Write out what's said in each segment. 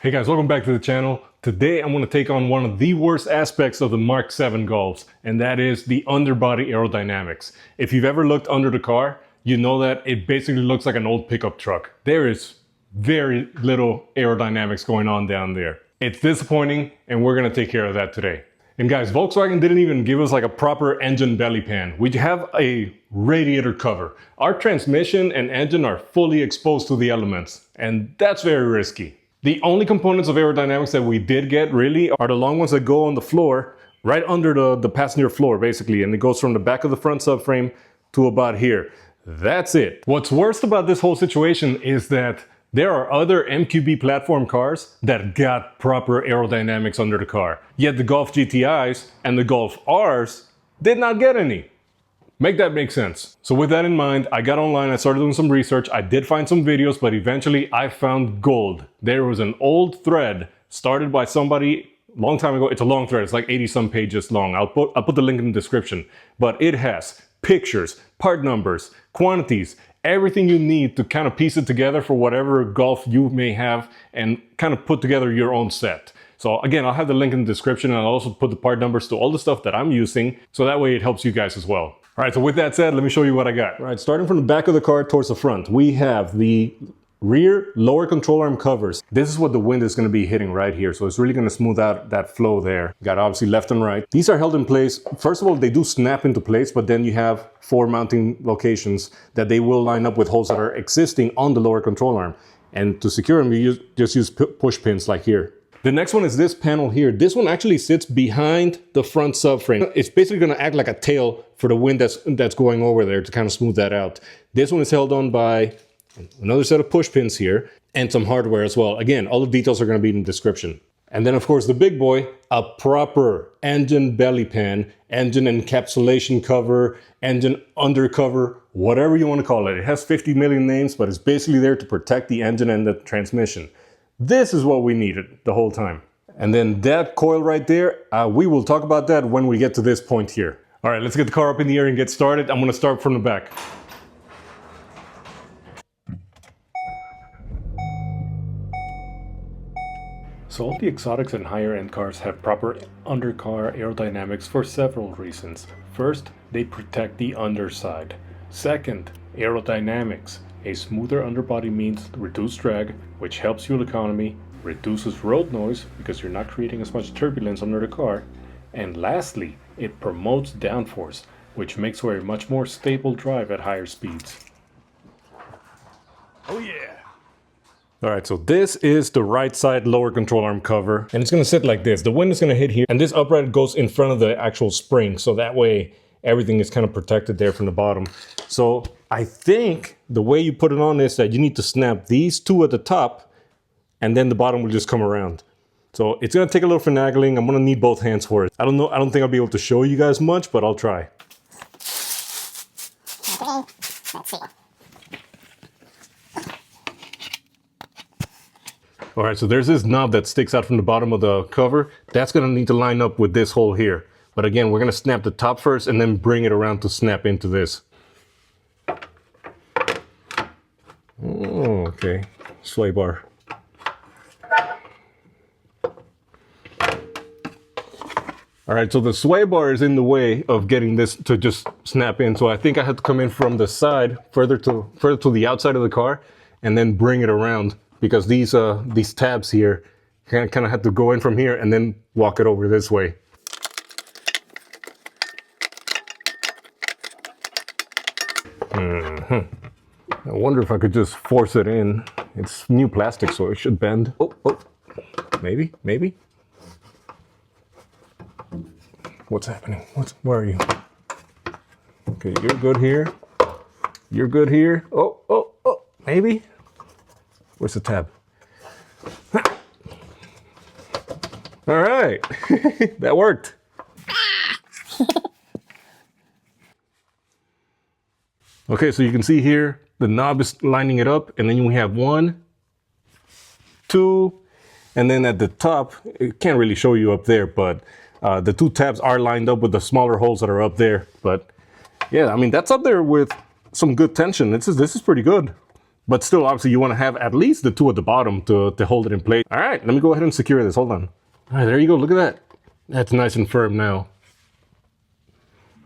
Hey guys, welcome back to the channel. Today I'm going to take on one of the worst aspects of the Mk7 Golfs, and that is the underbody aerodynamics. If you've ever looked under the car, you know that it basically looks like an old pickup truck. There is very little aerodynamics going on down there. It's disappointing, and we're going to take care of that today. And guys, Volkswagen didn't even give us like a proper engine belly pan. We have a radiator cover. Our transmission and engine are fully exposed to the elements, and that's very risky. The only components of aerodynamics that we did get really are the long ones that go on the floor, right under the passenger floor basically, and it goes from the back of the front subframe to about here. That's it. What's worst about this whole situation is that there are other MQB platform cars that got proper aerodynamics under the car, yet the Golf GTIs and the Golf Rs did not get any. Make that make sense. So with that in mind, I got online, I started doing some research, I did find some videos, but eventually I found gold. There was an old thread started by somebody a long time ago. It's a long thread, it's like 80 some pages long. I'll put the link in the description. But it has pictures, part numbers, quantities, everything you need to kind of piece it together for whatever Golf you may have and kind of put together your own set. So again, I'll have the link in the description, and I'll also put the part numbers to all the stuff that I'm using, so that way it helps you guys as well. All right, so with that said, let me show you what I got. All right, starting from the back of the car towards the front, we have the rear lower control arm covers. This is what the wind is going to be hitting right here, so it's really going to smooth out that flow there. You got obviously left and right. These are held in place. First of all, they do snap into place, but then you have 4 mounting locations that they will line up with holes that are existing on the lower control arm. And to secure them, you just use push pins like here. The next one is this panel here. This one actually sits behind the front subframe. It's basically going to act like a tail for the wind that's going over there to kind of smooth that out. This one is held on by another set of push pins here and some hardware as well. Again, all the details are going to be in the description. And then of course the big boy, a proper engine belly pan, engine encapsulation cover, engine undercover, whatever you want to call it. It has 50 million names, but it's basically there to protect the engine and the transmission. This is what we needed the whole time. And then that coil right there, we will talk about that when we get to this point here. All right, let's get the car up in the air and get started. I'm gonna start from the back. So all the exotics and higher end cars have proper undercar aerodynamics for several reasons. First, they protect the underside. Second, aerodynamics. A smoother underbody means reduced drag, which helps fuel economy, reduces road noise because you're not creating as much turbulence under the car, and lastly, it promotes downforce, which makes for a much more stable drive at higher speeds. Oh yeah! Alright, so this is the right side lower control arm cover, and it's going to sit like this. The wind is going to hit here, and this upright goes in front of the actual spring, so that way everything is kind of protected there from the bottom. So I think the way you put it on is that you need to snap these two at the top, and then the bottom will just come around. So it's going to take a little finagling. I'm going to need both hands for it. I don't think I'll be able to show you guys much, but I'll try. Okay, let's see. All right, so there's this knob that sticks out from the bottom of the cover. That's going to need to line up with this hole here. But again, we're going to snap the top first and then bring it around to snap into this. Oh, okay. Sway bar. All right, so the sway bar is in the way of getting this to just snap in. So I think I have to come in from the side, further to the outside of the car, and then bring it around, because these tabs here kind of have to go in from here and then walk it over this way. I wonder if I could just force it in. It's new plastic, so it should bend. Oh, maybe. What's happening? Where are you? Okay, you're good here. You're good here. Oh, maybe. Where's the tab? All right, that worked. Okay, so you can see here, the knob is lining it up, and then we have 1, 2, and then at the top, it can't really show you up there, but the 2 tabs are lined up with the smaller holes that are up there. But yeah, I mean, that's up there with some good tension. This is pretty good. But still, obviously, you want to have at least the two at the bottom to hold it in place. All right, let me go ahead and secure this. Hold on. All right, there you go. Look at that. That's nice and firm now.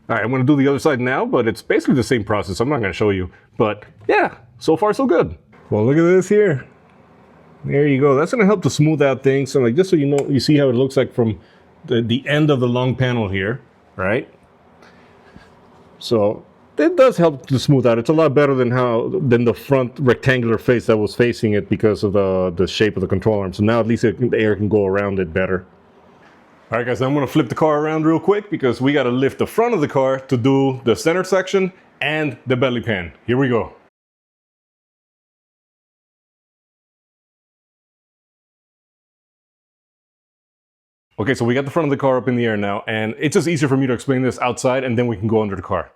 All right, I'm going to do the other side now, but it's basically the same process. I'm not going to show you. But yeah, so far so good. Well, look at this here. There you go. That's going to help to smooth out things. So like, just so you know, you see how it looks like from the end of the long panel here, right? So it does help to smooth out. It's a lot better than the front rectangular face that was facing it because of the shape of the control arm. So now at least the air can go around it better. All right, guys, now I'm going to flip the car around real quick because we got to lift the front of the car to do the center section and the belly pan. Here we go. Okay, so we got the front of the car up in the air now, and it's just easier for me to explain this outside, and then we can go under the car.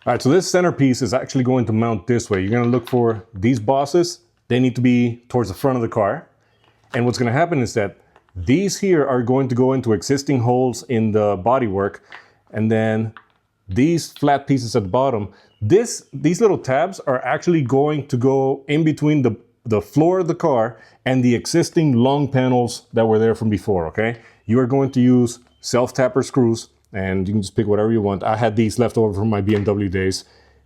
All right, so this centerpiece is actually going to mount this way. You're going to look for these bosses. They need to be towards the front of the car. And what's going to happen is that these here are going to go into existing holes in the bodywork, and then these flat pieces at the bottom, these little tabs are actually going to go in between the floor of the car and the existing long panels that were there from before, okay? You are going to use self-tapper screws, and you can just pick whatever you want. I had these left over from my BMW days,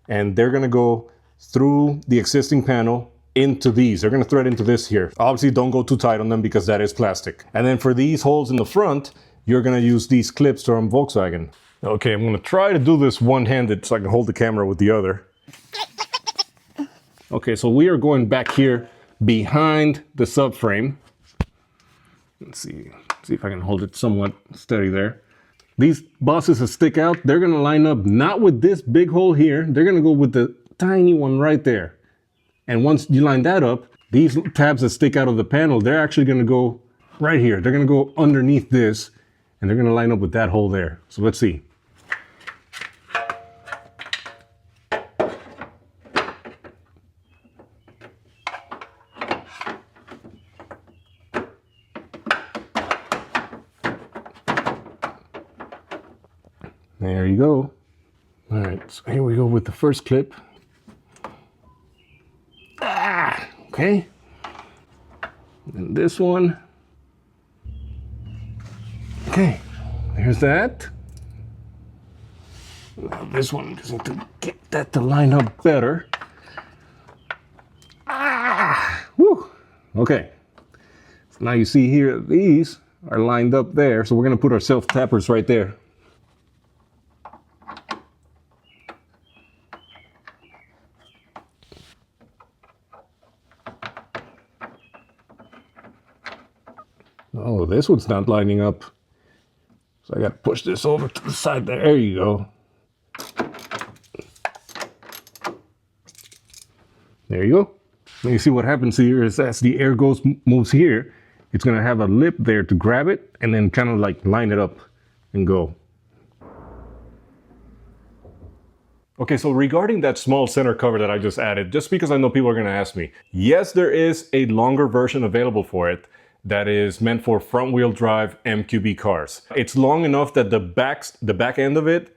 and they're gonna go through the existing panel into these. They're gonna thread into this here. Obviously, don't go too tight on them because that is plastic. And then for these holes in the front, you're gonna use these clips from Volkswagen. Okay, I'm gonna try to do this one-handed so I can hold the camera with the other. Okay, so we are going back here behind the subframe. Let's see if I can hold it somewhat steady there. These bosses that stick out, they're gonna line up not with this big hole here, they're gonna go with the tiny one right there. And once you line that up, these tabs that stick out of the panel, they're actually gonna go right here. They're gonna go underneath this, and they're gonna line up with that hole there. So let's see. There you go. All right, so here we go with the first clip. Okay. And this one. Okay, there's that. Now this one, just need to get that to line up better. Woo. Okay. So now you see here, these are lined up there. So we're gonna put our self-tappers right there. Oh, this one's not lining up. So I got to push this over to the side there. There you go. There you go. Now you see what happens here is as the air moves here, it's going to have a lip there to grab it and then kind of like line it up and go. Okay, so regarding that small center cover that I just added, just because I know people are going to ask me, yes, there is a longer version available for it that is meant for front-wheel drive MQB cars. It's long enough that the back end of it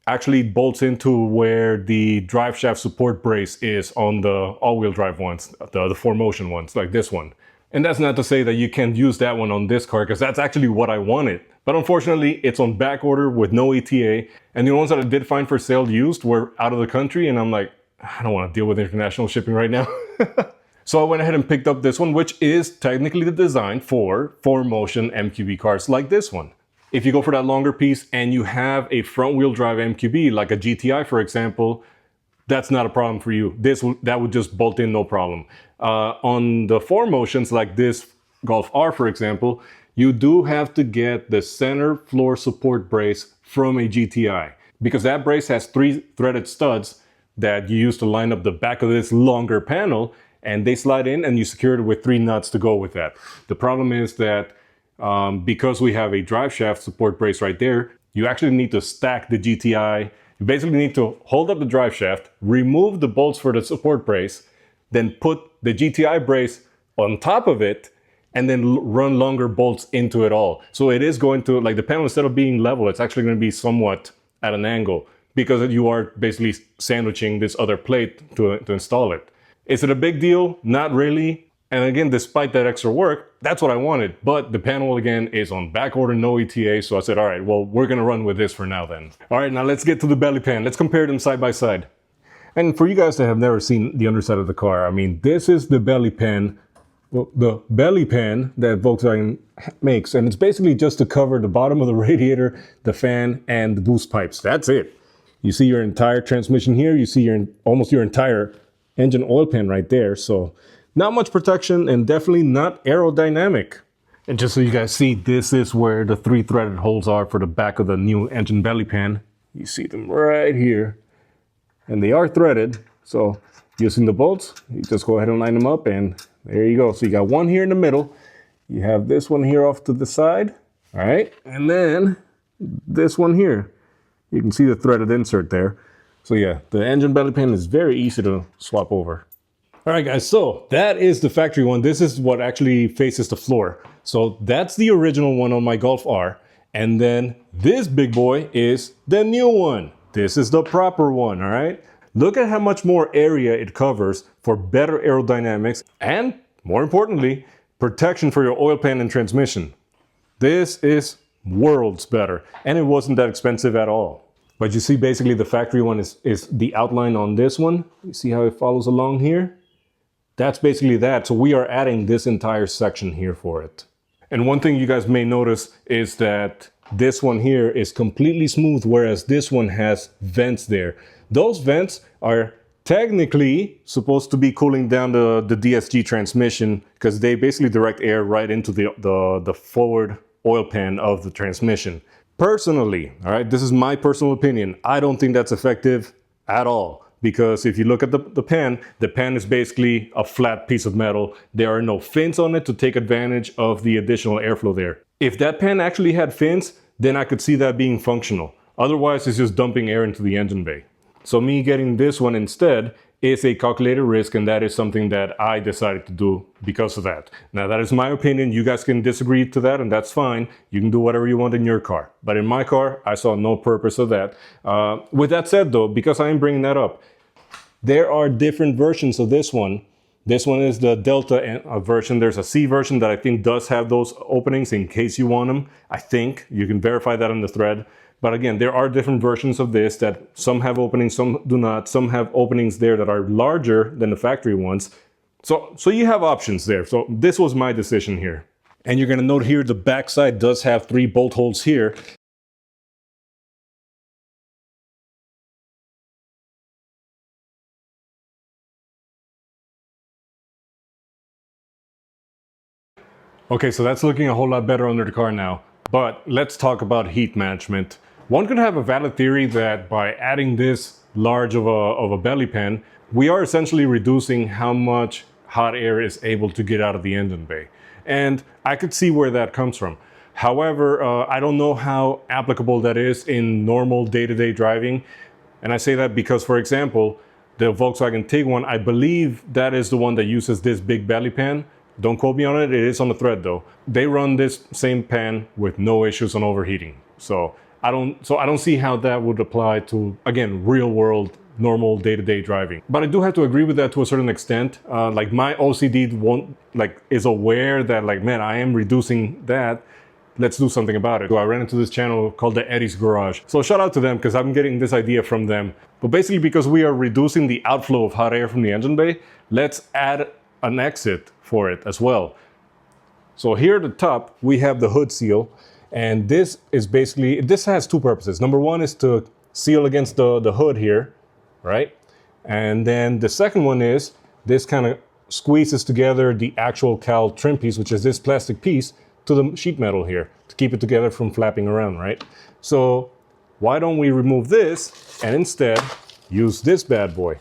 actually bolts into where the drive shaft support brace is on the all-wheel drive ones, the 4Motion ones, like this one. And that's not to say that you can't use that one on this car, because that's actually what I wanted. But unfortunately, it's on back order with no ETA, and the ones that I did find for sale used were out of the country, and I'm like, I don't want to deal with international shipping right now. So I went ahead and picked up this one, which is technically the design for 4Motion MQB cars like this one. If you go for that longer piece and you have a front-wheel drive MQB, like a GTI, for example, that's not a problem for you. That would just bolt in, no problem. On the 4Motions, like this Golf R, for example, you do have to get the center floor support brace from a GTI, because that brace has 3 threaded studs that you use to line up the back of this longer panel, and they slide in and you secure it with 3 nuts to go with that. The problem is that because we have a drive shaft support brace right there, you actually need to stack the GTI. You basically need to hold up the drive shaft, remove the bolts for the support brace, then put the GTI brace on top of it, and then run longer bolts into it all. So it is going to, like the panel, instead of being level, it's actually going to be somewhat at an angle. because you are basically sandwiching this other plate to install it. Is it a big deal? Not really. And again, despite that extra work, that's what I wanted. But the panel, again, is on back order, no ETA. So I said, all right, well, we're going to run with this for now then. All right, now let's get to the belly pan. Let's compare them side by side. And for you guys that have never seen the underside of the car, I mean, this is the belly pan, well, the belly pan that Volkswagen makes. And it's basically just to cover the bottom of the radiator, the fan, and the boost pipes. That's it. You see your entire transmission here. You see almost your entire engine oil pan right there. So not much protection and definitely not aerodynamic. And just so you guys see, this is where the 3 threaded holes are for the back of the new engine belly pan. You see them right here. And they are threaded. So using the bolts, you just go ahead and line them up and there you go. So you got one here in the middle. You have this one here off to the side. All right. And then this one here. You can see the threaded insert there. So yeah, the engine belly pan is very easy to swap over. All right, guys, so that is the factory one. This is what actually faces the floor. So that's the original one on my Golf R. And then this big boy is the new one. This is the proper one, all right? Look at how much more area it covers for better aerodynamics and, more importantly, protection for your oil pan and transmission. This is worlds better, and it wasn't that expensive at all. But you see, basically, the factory one is the outline on this one. You see how it follows along here? That's basically that. So we are adding this entire section here for it. And one thing you guys may notice is that this one here is completely smooth, whereas this one has vents there. Those vents are technically supposed to be cooling down the DSG transmission because they basically direct air right into the forward oil pan of the transmission. Personally, all right, this is my personal opinion, I don't think that's effective at all. Because if you look at the pan is basically a flat piece of metal. There are no fins on it to take advantage of the additional airflow there. If that pan actually had fins, then I could see that being functional. Otherwise, it's just dumping air into the engine bay. So me getting this one instead is a calculated risk, and that is something that I decided to do because of that. Now, that is my opinion. You guys can disagree to that, and that's fine. You can do whatever you want in your car. But in my car, I saw no purpose of that. With that said, though, because I am bringing that up, there are different versions of this one. This one is the Delta version. There's a C version that I think does have those openings in case you want them. I think you can verify that on the thread. But again, there are different versions of this that some have openings, some do not. Some have openings there that are larger than the factory ones. So you have options there. So this was my decision here. And you're gonna note here, the backside does have 3 bolt holes here. Okay, so that's looking a whole lot better under the car now. But let's talk about heat management. One could have a valid theory that by adding this large of a belly pan, we are essentially reducing how much hot air is able to get out of the engine bay. And I could see where that comes from. However, I don't know how applicable that is in normal day-to-day driving. And I say that because, for example, the Volkswagen Tiguan, I believe that is the one that uses this big belly pan. Don't quote me on it, it is on the thread though. They run this same pan with no issues on overheating. So I don't see how that would apply to, again, real world, normal day-to-day driving. But I do have to agree with that to a certain extent. Like my OCD is aware that like, man, I am reducing that. Let's do something about it. So I ran into this channel called the Eddie's Garage. So shout out to them because I'm getting this idea from them. But basically because we are reducing the outflow of hot air from the engine bay, let's add an exit for it as well. So here at the top, we have the hood seal. And this is basically, this has 2 purposes. Number 1 is to seal against the hood here, right? And then the second one is this kind of squeezes together the actual cowl trim piece, which is this plastic piece, to the sheet metal here to keep it together from flapping around, right? So why don't we remove this and instead use this bad boy?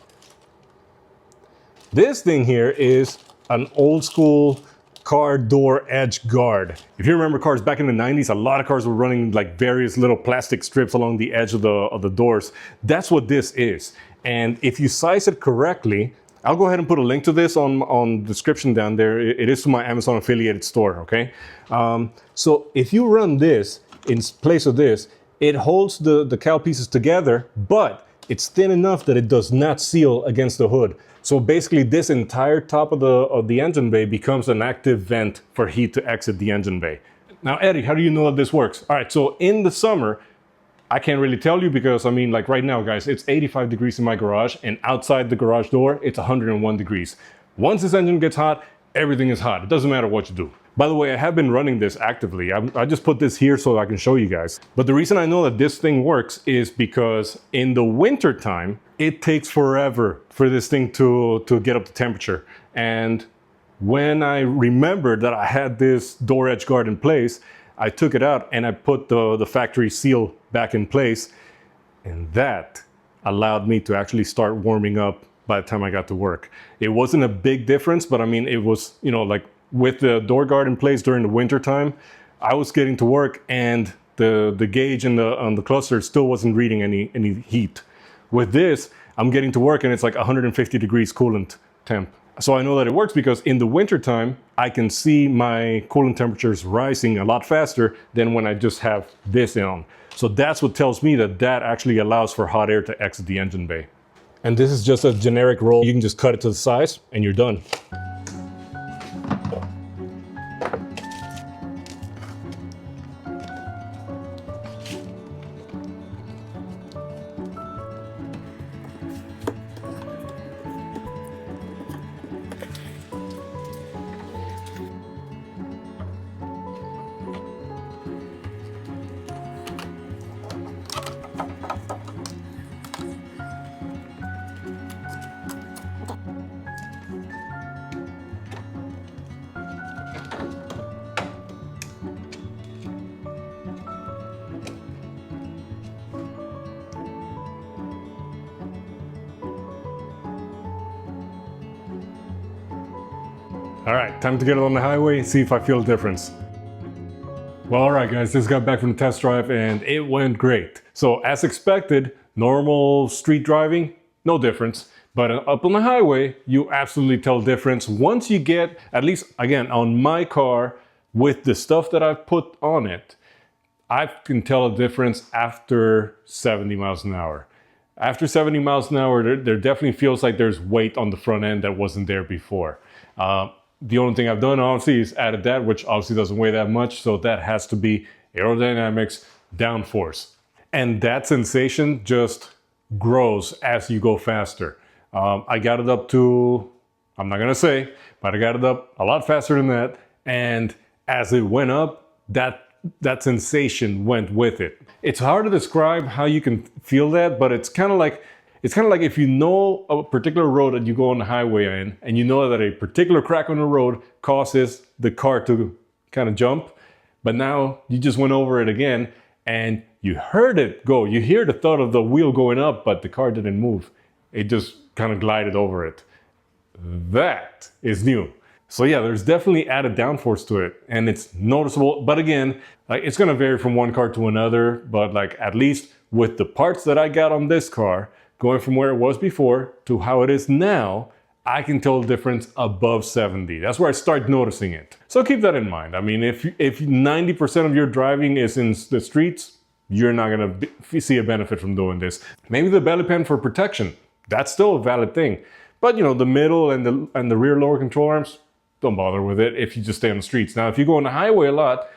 This thing here is an old school car door edge guard. If you remember cars back in the 90s, a lot of cars were running like various little plastic strips along the edge of the doors. That's what this is. And if you size it correctly, I'll go ahead and put a link to this on the description down there. It is to my Amazon affiliated store, okay? So if you run this in place of this, it holds the cowl pieces together, but it's thin enough that it does not seal against the hood. So basically this entire top of the engine bay becomes an active vent for heat to exit the engine bay. Now, Eddie, how do you know that this works? All right, so in the summer, I can't really tell you because, I mean, like right now, guys, it's 85 degrees in my garage, and outside the garage door, it's 101 degrees. Once this engine gets hot, everything is hot. It doesn't matter what you do. By the way, I have been running this actively. I just put this here so I can show you guys. But the reason I know that this thing works is because in the winter time, it takes forever for this thing to get up to temperature. And when I remembered that I had this door edge guard in place, I took it out and I put the factory seal back in place. And that allowed me to actually start warming up by the time I got to work. It wasn't a big difference, but I mean, it was, you know, like with the door guard in place during the winter time, I was getting to work and the gauge on the cluster still wasn't reading any heat. With this, I'm getting to work and it's like 150 degrees coolant temp. So I know that it works because in the winter time, I can see my coolant temperatures rising a lot faster than when I just have this on. So that's what tells me that that actually allows for hot air to exit the engine bay. And this is just a generic roll. You can just cut it to the size and you're done. All right, time to get it on the highway and see if I feel a difference. Well, all right, guys, just got back from the test drive and it went great. So as expected, normal street driving, no difference. But up on the highway, you absolutely tell difference once you get, at least again, on my car, with the stuff that I've put on it, I can tell a difference after 70 miles an hour. After 70 miles an hour, there definitely feels like there's weight on the front end that wasn't there before. The only thing I've done, obviously, is added that, which obviously doesn't weigh that much. So that has to be aerodynamics downforce. And that sensation just grows as you go faster. I got it up to, I'm not going to say, but I got it up a lot faster than that. And as it went up, that sensation went with it. It's hard to describe how you can feel that, but it's kind of like if you know a particular road that you go on the highway in, and you know that a particular crack on the road causes the car to kind of jump, but now you just went over it again and you heard it go. You hear the thud of the wheel going up, but the car didn't move. It just kind of glided over it. That is new. So yeah, there's definitely added downforce to it and it's noticeable. But again, like it's going to vary from one car to another, but like at least with the parts that I got on this car, going from where it was before to how it is now, I can tell the difference above 70. That's where I start noticing it. So keep that in mind. I mean, if 90% of your driving is in the streets, you're not gonna see a benefit from doing this. Maybe the belly pan for protection, that's still a valid thing. But you know, the middle and the rear lower control arms, don't bother with it if you just stay on the streets. Now, if you go on the highway a lot,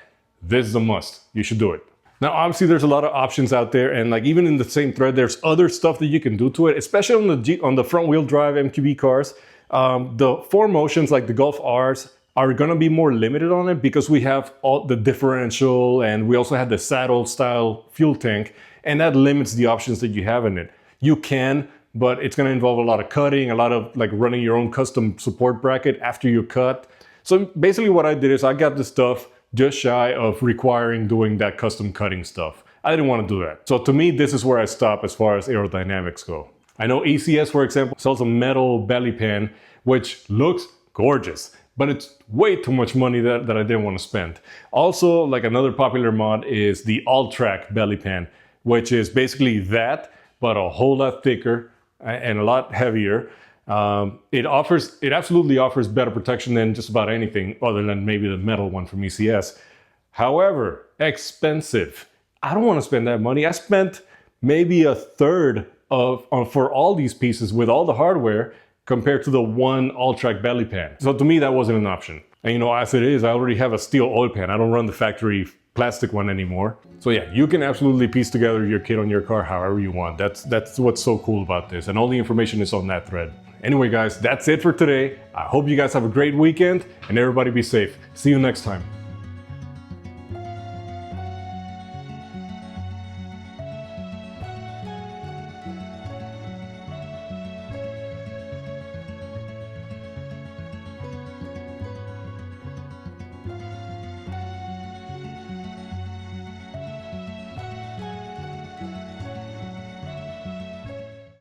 this is a must. You should do it. Now, obviously, there's a lot of options out there, and like even in the same thread, there's other stuff that you can do to it, especially on the front-wheel drive MQB cars. The 4Motions, like the Golf Rs, are going to be more limited on it because we have all the differential, and we also have the saddle-style fuel tank, and that limits the options that you have in it. You can, but it's going to involve a lot of cutting, a lot of like running your own custom support bracket after you cut. So basically, what I did is I got the stuff just shy of requiring doing that custom cutting stuff. I didn't want to do that. So to me, this is where I stop as far as aerodynamics go. I know ECS, for example, sells a metal belly pan, which looks gorgeous, but it's way too much money that I didn't want to spend. Also, like another popular mod is the All-Track belly pan, which is basically that, but a whole lot thicker and a lot heavier. It absolutely offers better protection than just about anything other than maybe the metal one from ECS. However, expensive. I don't want to spend that money. I spent maybe a third for all these pieces with all the hardware compared to the one all-track belly pan. So to me, that wasn't an option. And you know, as it is, I already have a steel oil pan. I don't run the factory plastic one anymore. So yeah, you can absolutely piece together your kit on your car however you want. That's what's so cool about this. And all the information is on that thread. Anyway guys, that's it for today. I hope you guys have a great weekend and everybody be safe. See you next time.